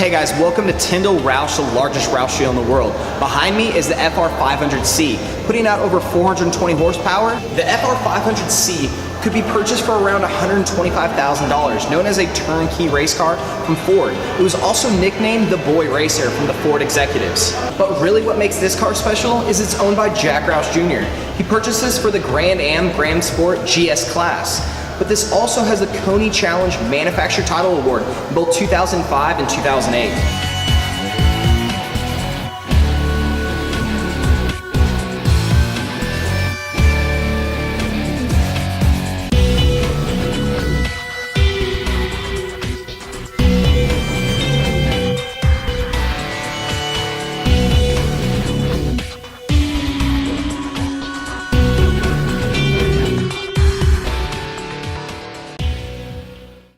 Hey guys, welcome to Tindol ROUSH, the largest ROUSH show in the world. Behind me is the FR500C, putting out over 420 horsepower. The FR500C could be purchased for around $125,000, known as a turnkey race car from Ford. It was also nicknamed the Boy Racer from the Ford executives. But really what makes this car special is it's owned by Jack Roush Jr. He purchased this for the Grand Am Grand Sport GS class. But this also has the Coney Challenge Manufacturer Title Award in both 2005 and 2008.